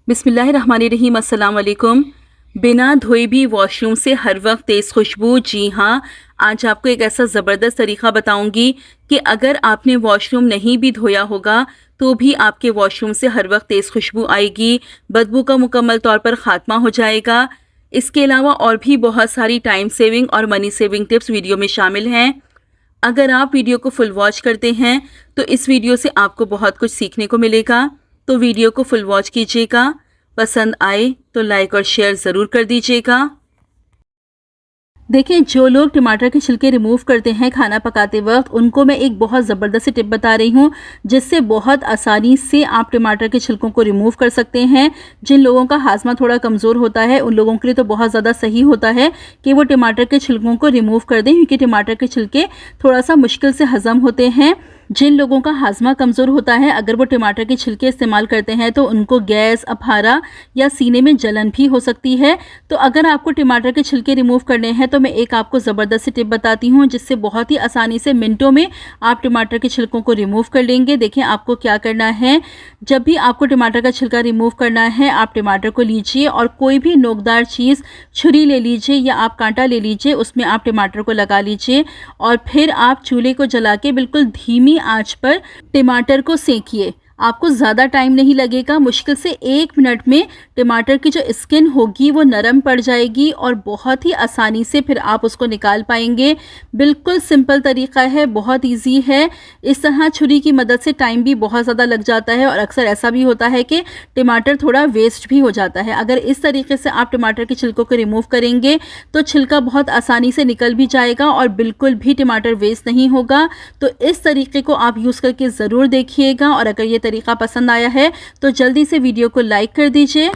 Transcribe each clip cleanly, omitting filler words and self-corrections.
बिस्मिल्लाहिर्रहमानिर्रहीम। अस्सलाम वालेकुम। बिना धोए भी वॉशरूम से हर वक्त तेज़ खुशबू। जी हाँ, आज आपको एक ऐसा ज़बरदस्त तरीक़ा बताऊंगी कि अगर आपने वॉशरूम नहीं भी धोया होगा तो भी आपके वॉशरूम से हर वक्त तेज़ खुशबू आएगी, बदबू का मुकम्मल तौर पर ख़ात्मा हो जाएगा। इसके अलावा और भी बहुत सारी टाइम सेविंग और मनी सेविंग टिप्स वीडियो में शामिल हैं। अगर आप वीडियो को फुल वॉच करते हैं तो इस वीडियो से आपको बहुत कुछ सीखने को मिलेगा। तो वीडियो को फुल वॉच कीजिएगा। पसंद आए तो लाइक और शेयर ज़रूर कर दीजिएगा। देखिए, जो लोग टमाटर के छिलके रिमूव करते हैं खाना पकाते वक्त, उनको मैं एक बहुत ज़बरदस्त टिप बता रही हूँ जिससे बहुत आसानी से आप टमाटर के छिलकों को रिमूव कर सकते हैं। जिन लोगों का हाजमा थोड़ा कमज़ोर होता है उन लोगों के लिए तो बहुत ज़्यादा सही होता है कि वो टमाटर के छिलकों को रिमूव कर दें, क्योंकि टमाटर के छिलके थोड़ा सा मुश्किल से हज़म होते हैं। जिन लोगों का हाजमा कमज़ोर होता है, अगर वो टमाटर के छिलके इस्तेमाल करते हैं तो उनको गैस, अफारा या सीने में जलन भी हो सकती है। तो अगर आपको टमाटर के छिलके रिमूव करने हैं तो मैं एक आपको ज़बरदस्त टिप बताती हूँ जिससे बहुत ही आसानी से मिनटों में आप टमाटर के छिलकों को रिमूव कर लेंगे। देखिए, आपको क्या करना है। जब भी आपको टमाटर का छिलका रिमूव करना है, आप टमाटर को लीजिए और कोई भी नोकदार चीज़, छुरी ले लीजिए या आप कांटा ले लीजिए, उसमें आप टमाटर को लगा लीजिए और फिर आप चूल्हे को जला के बिल्कुल धीमी आंच पर टमाटर को सेकिए। आपको ज़्यादा टाइम नहीं लगेगा, मुश्किल से 1 मिनट में टमाटर की जो स्किन होगी वो नरम पड़ जाएगी और बहुत ही आसानी से फिर आप उसको निकाल पाएंगे। बिल्कुल सिंपल तरीक़ा है, बहुत इजी है। इस तरह छुरी की मदद से टाइम भी बहुत ज़्यादा लग जाता है और अक्सर ऐसा भी होता है कि टमाटर थोड़ा वेस्ट भी हो जाता है। अगर इस तरीके से आप टमाटर के छिलकों को रिमूव करेंगे तो छिलका बहुत आसानी से निकल भी जाएगा और बिल्कुल भी टमाटर वेस्ट नहीं होगा। तो इस तरीके को आप यूज़ करके ज़रूर देखिएगा और अगर ये तरीका पसंद आया है तो जल्दी से वीडियो को लाइक कर दीजिए।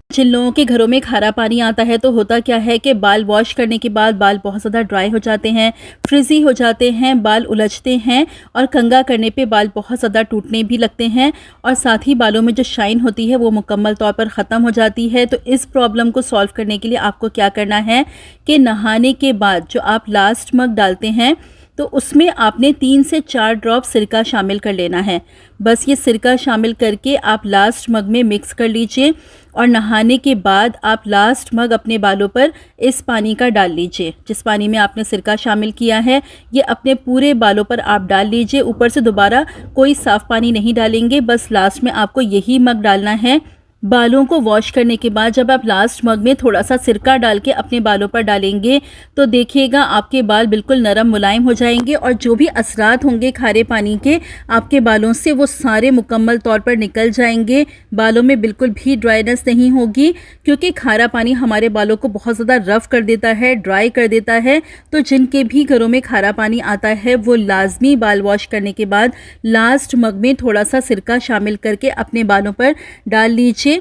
जिन लोगों के घरों में खारा पानी आता है तो होता क्या है कि बाल वॉश करने के बाद बाल बहुत ज़्यादा ड्राई हो जाते हैं, फ्रिजी हो जाते हैं, बाल उलझते हैं और कंघा करने पे बाल बहुत ज़्यादा टूटने भी लगते हैं और साथ ही बालों में जो शाइन होती है वो मुकम्मल तौर पर ख़त्म हो जाती है। तो इस प्रॉब्लम को सॉल्व करने के लिए आपको क्या करना है कि नहाने के बाद जो आप लास्ट मग डालते हैं तो उसमें आपने 3 से 4 ड्रॉप सिरका शामिल कर लेना है। बस ये सिरका शामिल करके आप लास्ट मग में मिक्स कर लीजिए और नहाने के बाद आप लास्ट मग अपने बालों पर इस पानी का डाल लीजिए। जिस पानी में आपने सिरका शामिल किया है ये अपने पूरे बालों पर आप डाल लीजिए। ऊपर से दोबारा कोई साफ़ पानी नहीं डालेंगे, बस लास्ट में आपको यही मग डालना है। बालों को वॉश करने के बाद जब आप लास्ट मग में थोड़ा सा सिरका डाल के अपने बालों पर डालेंगे तो देखिएगा आपके बाल बिल्कुल नरम मुलायम हो जाएंगे और जो भी असरात होंगे खारे पानी के आपके बालों से वो सारे मुकम्मल तौर पर निकल जाएंगे। बालों में बिल्कुल भी ड्राइनेस नहीं होगी, क्योंकि खारा पानी हमारे बालों को बहुत ज़्यादा रफ़ कर देता है, ड्राई कर देता है। तो जिनके भी घरों में खारा पानी आता है वो लाजमी बाल वॉश करने के बाद लास्ट मग में थोड़ा सा सिरका शामिल करके अपने बालों पर डाल लीजिए।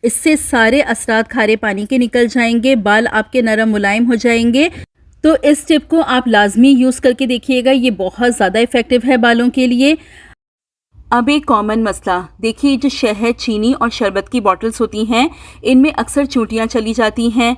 इससे सारे असरात खारे पानी के निकल जाएंगे, बाल आपके नरम मुलायम हो जाएंगे। तो इस टिप को आप लाजमी यूज़ करके देखिएगा, ये बहुत ज़्यादा इफ़ेक्टिव है बालों के लिए। अब एक कॉमन मसला देखिए, जो शहद, चीनी और शरबत की बॉटल्स होती हैं इनमें अक्सर चूंटियाँ चली जाती हैं।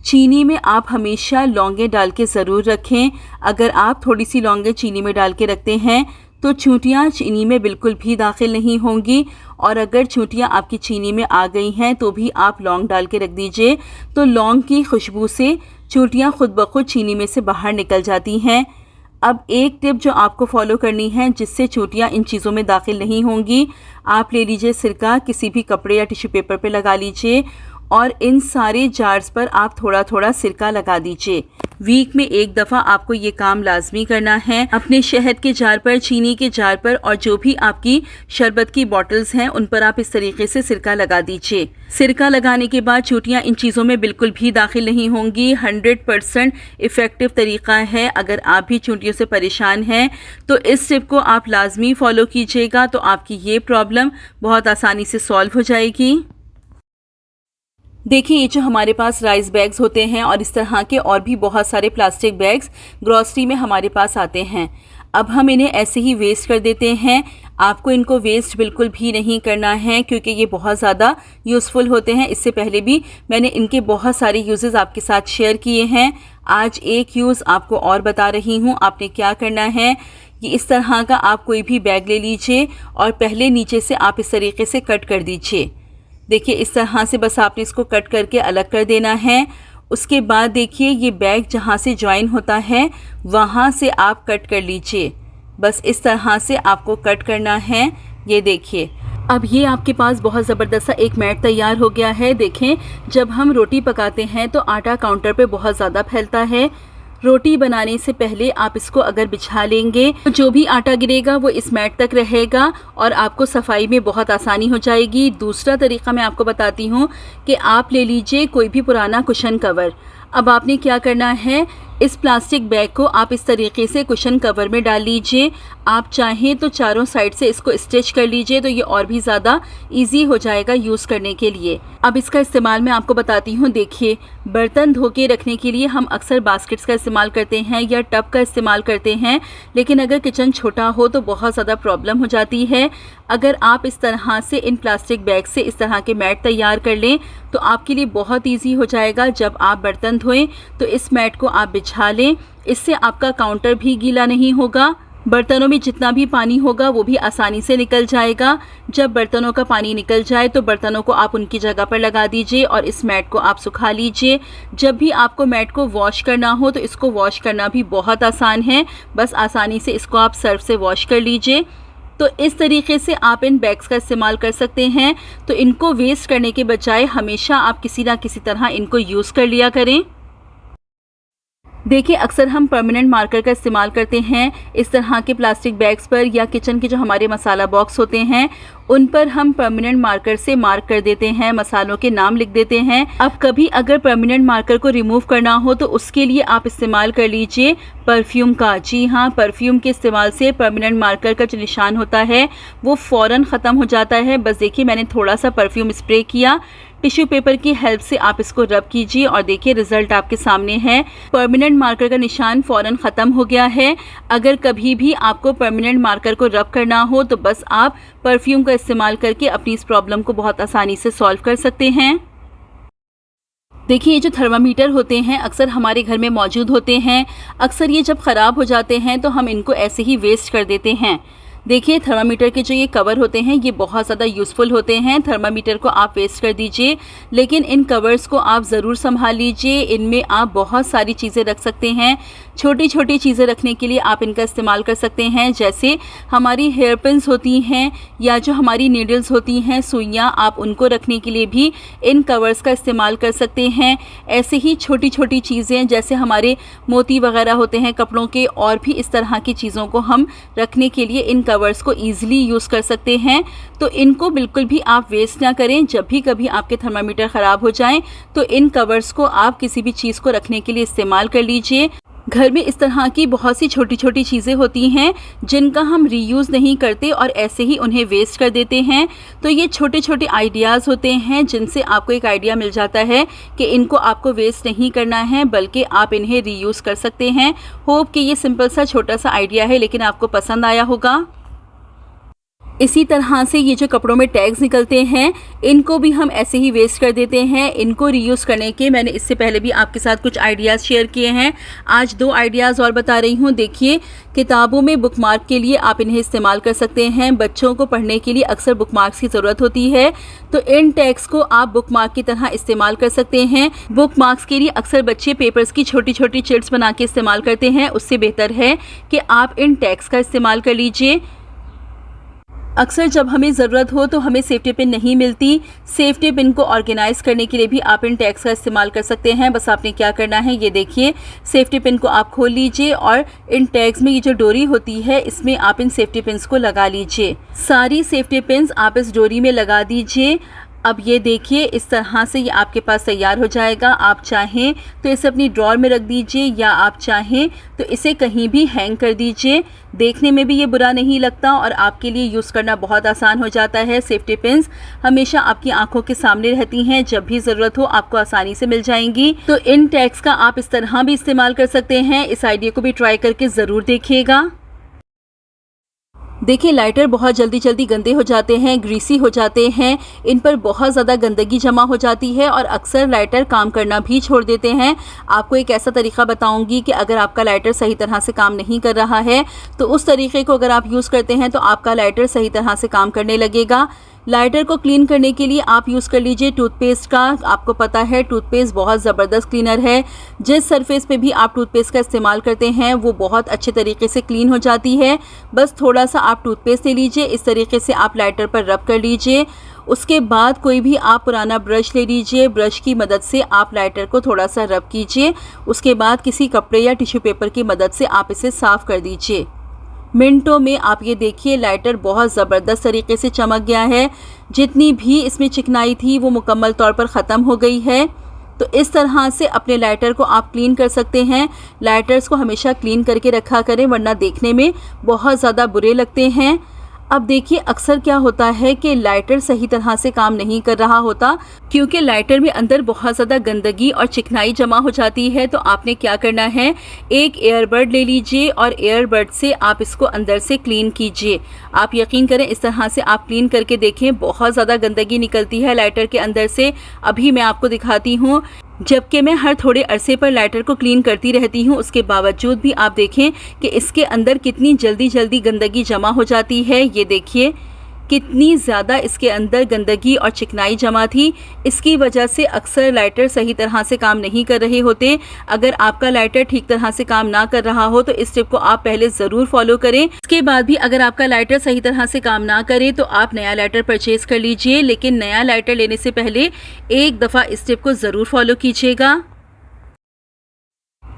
चीनी में आप हमेशा लौंगे डाल के ज़रूर रखें। अगर आप थोड़ी सी लौंगे चीनी में डाल के रखते हैं तो चूंटियाँ चीनी में बिल्कुल भी दाखिल नहीं होंगी और अगर चूंटियाँ आपकी चीनी में आ गई हैं तो भी आप लौंग डाल के रख दीजिए, तो लौंग की खुशबू से चूंटियाँ खुद ब खुद चीनी में से बाहर निकल जाती हैं। अब एक टिप जो आपको फॉलो करनी है जिससे चूंटियाँ इन चीज़ों में दाखिल नहीं होंगी, आप ले लीजिए सिरका, किसी भी कपड़े या टिश्यू पेपर पे लगा लीजिए और इन सारे जार्स पर आप थोड़ा थोड़ा सिरका लगा दीजिए। वीक में एक दफ़ा आपको ये काम लाजमी करना है। अपने शहद के जार पर, चीनी के जार पर और जो भी आपकी शरबत की बॉटल्स हैं उन पर आप इस तरीके से सिरका लगा दीजिए। सिरका लगाने के बाद चूंटियाँ इन चीज़ों में बिल्कुल भी दाखिल नहीं होंगी। 100% इफ़ेक्टिव तरीक़ा है। अगर आप भी चूंटियों से परेशान हैं तो इस टिप को आप लाजमी फ़ॉलो कीजिएगा, तो आपकी ये प्रॉब्लम बहुत आसानी से सॉल्व हो जाएगी। देखिए, ये जो हमारे पास राइस बैग्स होते हैं और इस तरह के और भी बहुत सारे प्लास्टिक बैग्स ग्रॉसरी में हमारे पास आते हैं। अब हम इन्हें ऐसे ही वेस्ट कर देते हैं। आपको इनको वेस्ट बिल्कुल भी नहीं करना है, क्योंकि ये बहुत ज़्यादा यूज़फुल होते हैं। इससे पहले भी मैंने इनके बहुत सारे यूजेस आपके साथ शेयर किए हैं। आज एक यूज़ आपको और बता रही हूँ। आपने क्या करना है, ये इस तरह का आप कोई भी बैग ले लीजिए और पहले नीचे से आप इस तरीके से कट कर दीजिए। देखिए इस तरह से बस आपने इसको कट करके अलग कर देना है। उसके बाद देखिए ये बैग जहाँ से जॉइन होता है वहाँ से आप कट कर लीजिए। बस इस तरह से आपको कट करना है। ये देखिए अब ये आपके पास बहुत ज़बरदस्त सा एक मैट तैयार हो गया है। देखें जब हम रोटी पकाते हैं तो आटा काउंटर पे बहुत ज़्यादा फैलता है। रोटी बनाने से पहले आप इसको अगर बिछा लेंगे तो जो भी आटा गिरेगा वो इस मैट तक रहेगा और आपको सफाई में बहुत आसानी हो जाएगी। दूसरा तरीका मैं आपको बताती हूँ कि आप ले लीजिए कोई भी पुराना कुशन कवर। अब आपने क्या करना है, इस प्लास्टिक बैग को आप इस तरीके से कुशन कवर में डाल लीजिए। आप चाहें तो चारों साइड से इसको स्टिच कर लीजिए तो ये और भी ज़्यादा इजी हो जाएगा यूज़ करने के लिए। अब इसका इस्तेमाल मैं आपको बताती हूँ। देखिए बर्तन धो के रखने के लिए हम अक्सर बास्केट्स का इस्तेमाल करते हैं या टब का इस्तेमाल करते हैं, लेकिन अगर किचन छोटा हो तो बहुत ज़्यादा प्रॉब्लम हो जाती है। अगर आप इस तरह से इन प्लास्टिक बैग से इस तरह के मैट तैयार कर लें तो आपके लिए बहुत ईजी हो जाएगा। जब आप बर्तन धोएं तो इस मैट को आप बिछा लें, इससे आपका काउंटर भी गीला नहीं होगा। बर्तनों में जितना भी पानी होगा वो भी आसानी से निकल जाएगा। जब बर्तनों का पानी निकल जाए तो बर्तनों को आप उनकी जगह पर लगा दीजिए और इस मैट को आप सुखा लीजिए। जब भी आपको मैट को वॉश करना हो तो इसको वॉश करना भी बहुत आसान है। बस आसानी से इसको आप सर्फ से वॉश कर लीजिए। तो इस तरीके से आप इन बैग्स का इस्तेमाल कर सकते हैं। तो इनको वेस्ट करने के बजाय हमेशा आप किसी ना किसी तरह इनको यूज़ कर लिया करें। देखिए अक्सर हम परमानेंट मार्कर का इस्तेमाल करते हैं इस तरह के प्लास्टिक बैग्स पर, या किचन के जो हमारे मसाला बॉक्स होते हैं उन पर हम परमानेंट मार्कर से मार्क कर देते हैं, मसालों के नाम लिख देते हैं। अब कभी अगर परमानेंट मार्कर को रिमूव करना हो तो उसके लिए आप इस्तेमाल कर लीजिए परफ्यूम का। जी हाँ, परफ्यूम के इस्तेमाल से परमानेंट मार्कर का जो निशान होता है वो फ़ौरन ख़त्म हो जाता है। बस देखिए मैंने थोड़ा सा परफ्यूम स्प्रे किया, टिश्यू पेपर की हेल्प से आप इसको रब कीजिए और देखिए रिजल्ट आपके सामने है। परमानेंट मार्कर का निशान फ़ौरन ख़त्म हो गया है। अगर कभी भी आपको परमानेंट मार्कर को रब करना हो तो बस आप परफ्यूम का इस्तेमाल करके अपनी इस प्रॉब्लम को बहुत आसानी से सॉल्व कर सकते हैं। देखिए ये जो थर्मामीटर होते हैं अक्सर हमारे घर में मौजूद होते हैं। अक्सर ये जब ख़राब हो जाते हैं तो हम इनको ऐसे ही वेस्ट कर देते हैं। देखिए थर्मामीटर के जो ये कवर होते हैं ये बहुत ज़्यादा यूज़फुल होते हैं। थर्मामीटर को आप वेस्ट कर दीजिए, लेकिन इन कवर्स को आप ज़रूर संभाल लीजिए। इनमें आप बहुत सारी चीज़ें रख सकते हैं। छोटी छोटी चीज़ें रखने के लिए आप इनका इस्तेमाल कर सकते हैं, जैसे हमारी हेयर पिन्स होती हैं या जो हमारी नीडल्स होती हैं, सुइयाँ, आप उनको रखने के लिए भी इन कवर्स का इस्तेमाल कर सकते हैं। ऐसे ही छोटी छोटी चीज़ें जैसे हमारे मोती वगैरह होते हैं कपड़ों के, और भी इस तरह की चीज़ों को हम रखने के लिए इन कवर्स को ईजिली यूज़ कर सकते हैं। तो इनको बिल्कुल भी आप वेस्ट ना करें। जब भी कभी आपके थर्मामीटर ख़राब हो जाएं तो इन कवर्स को आप किसी भी चीज़ को रखने के लिए इस्तेमाल कर लीजिए। घर में इस तरह की बहुत सी छोटी छोटी चीज़ें होती हैं जिनका हम रीयूज़ नहीं करते और ऐसे ही उन्हें वेस्ट कर देते हैं। तो ये छोटे छोटे आइडियाज़ होते हैं जिनसे आपको एक आइडिया मिल जाता है कि इनको आपको वेस्ट नहीं करना है बल्कि आप इन्हें रीयूज़ कर सकते हैं। होप कि ये सिंपल सा छोटा सा आइडिया है लेकिन आपको पसंद आया होगा। इसी तरह से ये जो कपड़ों में टैग्स निकलते हैं इनको भी हम ऐसे ही वेस्ट कर देते हैं। इनको रीयूज़ करने के मैंने इससे पहले भी आपके साथ कुछ आइडियाज़ शेयर किए हैं। आज 2 आइडियाज़ और बता रही हूँ। देखिए किताबों में बुकमार्क के लिए आप इन्हें इस्तेमाल कर सकते हैं। बच्चों को पढ़ने के लिए अक्सर बुकमार्क्स की ज़रूरत होती है, तो इन टैग्स को आप बुकमार्क की तरह इस्तेमाल कर सकते हैं। बुकमार्क्स के लिए अक्सर बच्चे पेपर्स की छोटी छोटी चिट्स बना के इस्तेमाल करते हैं, उससे बेहतर है कि आप इन टैग्स का इस्तेमाल कर लीजिए। अक्सर जब हमें ज़रूरत हो तो हमें सेफ्टी पिन नहीं मिलती। सेफ्टी पिन को ऑर्गेनाइज़ करने के लिए भी आप इन टैग्स का इस्तेमाल कर सकते हैं। बस आपने क्या करना है, ये देखिए सेफ्टी पिन को आप खोल लीजिए और इन टैग्स में ये जो डोरी होती है इसमें आप इन सेफ्टी पिन्स को लगा लीजिए। सारी सेफ्टी पिन्स आप इस डोरी में लगा दीजिए। अब ये देखिए इस तरह से ये आपके पास तैयार हो जाएगा। आप चाहें तो इसे अपनी ड्रॉर में रख दीजिए या आप चाहें तो इसे कहीं भी हैंग कर दीजिए। देखने में भी ये बुरा नहीं लगता और आपके लिए यूज़ करना बहुत आसान हो जाता है। सेफ्टी पिन्स हमेशा आपकी आंखों के सामने रहती हैं, जब भी ज़रूरत हो आपको आसानी से मिल जाएंगी। तो इन टैग्स का आप इस तरह भी इस्तेमाल कर सकते हैं। इस आइडिया को भी ट्राई करके ज़रूर देखिएगा। देखिए लाइटर बहुत जल्दी गंदे हो जाते हैं, ग्रीसी हो जाते हैं, इन पर बहुत ज़्यादा गंदगी जमा हो जाती है और अक्सर लाइटर काम करना भी छोड़ देते हैं। आपको एक ऐसा तरीका बताऊंगी कि अगर आपका लाइटर सही तरह से काम नहीं कर रहा है तो उस तरीके को अगर आप यूज़ करते हैं तो आपका लाइटर सही तरह से काम करने लगेगा। लाइटर को क्लीन करने के लिए आप यूज़ कर लीजिए टूथपेस्ट का। आपको पता है टूथपेस्ट बहुत ज़बरदस्त क्लीनर है। जिस सरफेस पे भी आप टूथपेस्ट का इस्तेमाल करते हैं वो बहुत अच्छे तरीके से क्लीन हो जाती है। बस थोड़ा सा आप टूथपेस्ट ले लीजिए, इस तरीके से आप लाइटर पर रब कर लीजिए। उसके बाद कोई भी आप पुराना ब्रश ले लीजिए, ब्रश की मदद से आप लाइटर को थोड़ा सा रब कीजिए। उसके बाद किसी कपड़े या टिश्यू पेपर की मदद से आप इसे साफ़ कर दीजिए। मिनटों में आप ये देखिए लाइटर बहुत ज़बरदस्त तरीके से चमक गया है। जितनी भी इसमें चिकनाई थी वो मुकम्मल तौर पर ख़त्म हो गई है। तो इस तरह से अपने लाइटर को आप क्लीन कर सकते हैं। लाइटर्स को हमेशा क्लीन करके रखा करें वरना देखने में बहुत ज़्यादा बुरे लगते हैं। अब देखिए अक्सर क्या होता है कि लाइटर सही तरह से काम नहीं कर रहा होता क्योंकि लाइटर में अंदर बहुत ज़्यादा गंदगी और चिकनाई जमा हो जाती है। तो आपने क्या करना है, एक एयरबड ले लीजिए और एयरबड से आप इसको अंदर से क्लीन कीजिए। आप यकीन करें इस तरह से आप क्लीन करके देखें, बहुत ज़्यादा गंदगी निकलती है लाइटर के अंदर से। अभी मैं आपको दिखाती हूँ। जबकि मैं हर थोड़े अरसे पर लाइटर को क्लीन करती रहती हूँ, उसके बावजूद भी आप देखें कि इसके अंदर कितनी जल्दी गंदगी जमा हो जाती है। ये देखिए कितनी ज़्यादा इसके अंदर गंदगी और चिकनाई जमा थी। इसकी वजह से अक्सर लाइटर सही तरह से काम नहीं कर रहे होते। अगर आपका लाइटर ठीक तरह से काम ना कर रहा हो तो इस टिप को आप पहले ज़रूर फॉलो करें। इसके बाद भी अगर आपका लाइटर सही तरह से काम ना करे तो आप नया लाइटर परचेज़ कर लीजिए, लेकिन नया लाइटर लेने से पहले एक दफ़ा इस टिप को ज़रूर फॉलो कीजिएगा।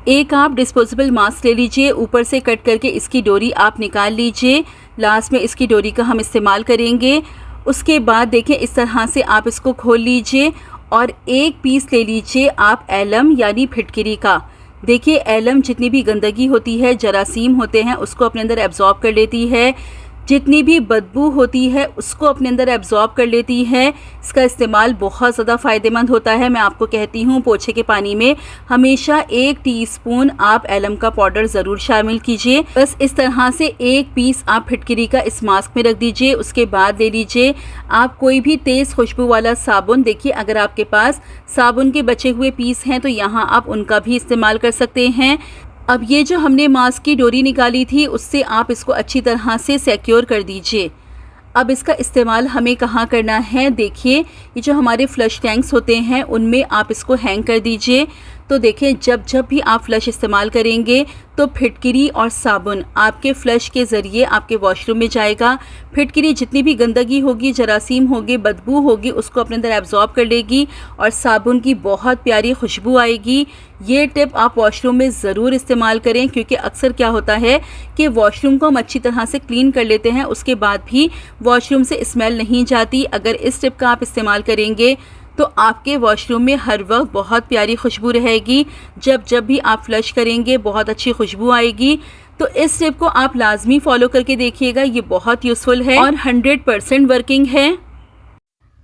एक आप डिस्पोजेबल मास्क ले लीजिए, ऊपर से कट करके इसकी डोरी आप निकाल लीजिए। लास्ट में इसकी डोरी का हम इस्तेमाल करेंगे। उसके बाद देखें इस तरह से आप इसको खोल लीजिए और एक पीस ले लीजिए आप एलम यानी फिटकिरी का। देखिए एलम जितनी भी गंदगी होती है, जरासीम होते हैं, उसको अपने अंदर एब्जॉर्ब कर लेती है। जितनी भी बदबू होती है उसको अपने अंदर एब्जॉर्ब कर लेती है। इसका इस्तेमाल बहुत ज़्यादा फ़ायदेमंद होता है। मैं आपको कहती हूँ पोछे के पानी में हमेशा 1 टीस्पून आप एलम का पाउडर ज़रूर शामिल कीजिए। बस इस तरह से एक पीस आप फिटकिरी का इस मास्क में रख दीजिए। उसके बाद ले लीजिए आप कोई भी तेज़ खुशबू वाला साबुन। देखिए अगर आपके पास साबुन के बचे हुए पीस हैं तो यहाँ आप उनका भी इस्तेमाल कर सकते हैं। अब ये जो हमने मास्क की डोरी निकाली थी उससे आप इसको अच्छी तरह से सिक्योर कर दीजिए। अब इसका इस्तेमाल हमें कहाँ करना है, देखिए ये जो हमारे फ्लश टैंक्स होते हैं उनमें आप इसको हैंग कर दीजिए। तो देखें जब भी आप फ्लश इस्तेमाल करेंगे तो फिटकिरी और साबुन आपके फ्लश के ज़रिए आपके वॉशरूम में जाएगा। फिटकिरी जितनी भी गंदगी होगी, जरासीम होगी, बदबू होगी, उसको अपने अंदर एब्जॉर्ब कर लेगी और साबुन की बहुत प्यारी खुशबू आएगी। ये टिप आप वॉशरूम में ज़रूर इस्तेमाल करें क्योंकि अक्सर क्या होता है कि वॉशरूम को हम अच्छी तरह से क्लीन कर लेते हैं, उसके बाद भी वॉशरूम से स्मेल नहीं जाती। अगर इस टिप का आप इस्तेमाल करेंगे तो आपके वॉशरूम में हर वक्त बहुत प्यारी खुशबू रहेगी। जब भी आप फ्लश करेंगे बहुत अच्छी खुशबू आएगी। तो इस टिप को आप लाजमी फॉलो करके देखिएगा, ये बहुत यूज़फुल है और 100% वर्किंग है।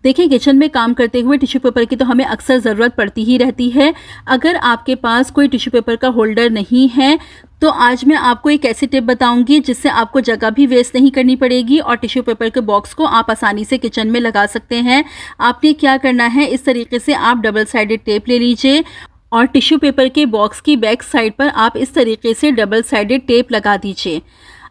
देखिए किचन में काम करते हुए टिश्यू पेपर की तो हमें अक्सर ज़रूरत पड़ती ही रहती है। अगर आपके पास कोई टिश्यू पेपर का होल्डर नहीं है तो आज मैं आपको एक ऐसी टिप बताऊंगी जिससे आपको जगह भी वेस्ट नहीं करनी पड़ेगी और टिश्यू पेपर के बॉक्स को आप आसानी से किचन में लगा सकते हैं। आपने क्या करना है, इस तरीके से आप डबल साइडेड टेप ले लीजिए और टिश्यू पेपर के बॉक्स की बैक साइड पर आप इस तरीके से डबल साइडेड टेप लगा दीजिए।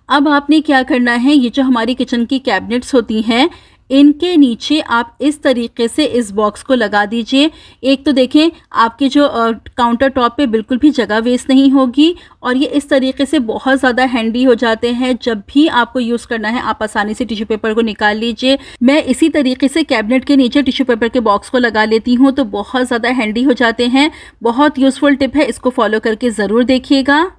अब आपने क्या करना है, ये जो हमारी किचन की कैबिनेट्स होती हैं इनके नीचे आप इस तरीके से इस बॉक्स को लगा दीजिए। एक तो देखें आपके जो काउंटर टॉप पे बिल्कुल भी जगह वेस्ट नहीं होगी और ये इस तरीके से बहुत ज़्यादा हैंडी हो जाते हैं। जब भी आपको यूज़ करना है आप आसानी से टिश्यू पेपर को निकाल लीजिए। मैं इसी तरीके से कैबिनेट के नीचे टिश्यू पेपर के बॉक्स को लगा लेती हूँ तो बहुत ज़्यादा हैंडी हो जाते हैं। बहुत यूज़फुल टिप है, इसको फॉलो करके ज़रूर देखिएगा।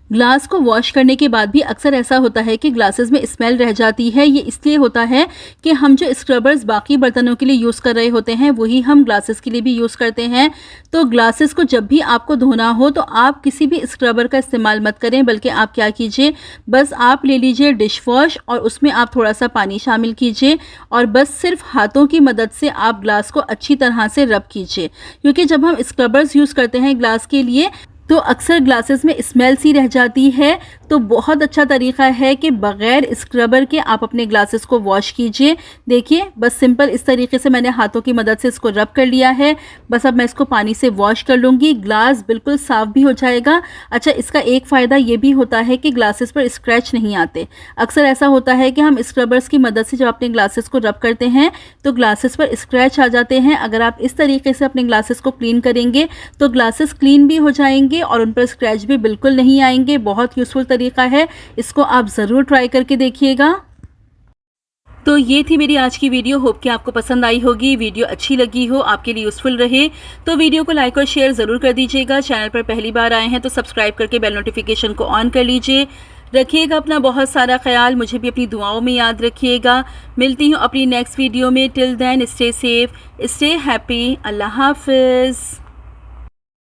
ग्लास को वॉश करने के बाद भी अक्सर ऐसा होता है कि ग्लासेस में स्मेल रह जाती है। ये इसलिए होता है कि हम जो स्क्रबर्स बाकी बर्तनों के लिए यूज़ कर रहे होते हैं वही हम ग्लासेस के लिए भी यूज़ करते हैं। तो ग्लासेस को जब भी आपको धोना हो तो आप किसी भी स्क्रबर का इस्तेमाल मत करें, बल्कि आप क्या कीजिए, बस आप ले लीजिए डिश वॉश और उसमें आप थोड़ा सा पानी शामिल कीजिए और बस सिर्फ हाथों की मदद से आप ग्लास को अच्छी तरह से रब कीजिए। क्योंकि जब हम स्क्रबर्स यूज़ करते हैं ग्लास के लिए तो अक्सर ग्लासेस में स्मेल सी रह जाती है। तो बहुत अच्छा तरीका है कि बग़ैर स्क्रबर के आप अपने ग्लासेस को वॉश कीजिए। देखिए बस सिंपल इस तरीके से मैंने हाथों की मदद से इसको रब कर लिया है। बस अब मैं इसको पानी से वॉश कर लूँगी, ग्लास बिल्कुल साफ़ भी हो जाएगा। अच्छा, इसका एक फ़ायदा ये भी होता है कि ग्लासेस पर स्क्रैच नहीं आते। अक्सर ऐसा होता है कि हम स्क्रबर्स की मदद से जब अपने ग्लासेस को रब करते हैं तो ग्लासेस पर स्क्रैच आ जाते हैं। अगर आप इस तरीके से अपने ग्लासेस को क्लीन करेंगे तो ग्लासेस क्लीन भी हो जाएंगे और उन पर स्क्रैच भी बिल्कुल नहीं आएंगे। बहुत यूज़फुल तरीका है, इसको आप ज़रूर ट्राई करके देखिएगा। तो ये थी मेरी आज की वीडियो। होप कि आपको पसंद आई होगी, वीडियो अच्छी लगी हो, आपके लिए यूज़फुल रहे तो वीडियो को लाइक और शेयर ज़रूर कर दीजिएगा। चैनल पर पहली बार आए हैं तो सब्सक्राइब करके बेल नोटिफिकेशन को ऑन कर लीजिए। रखिएगा अपना बहुत सारा ख्याल, मुझे भी अपनी दुआओं में याद रखिएगा। मिलती हूँ अपनी नेक्स्ट वीडियो में। Till then stay safe, stay happy. अल्लाह हाफिज़।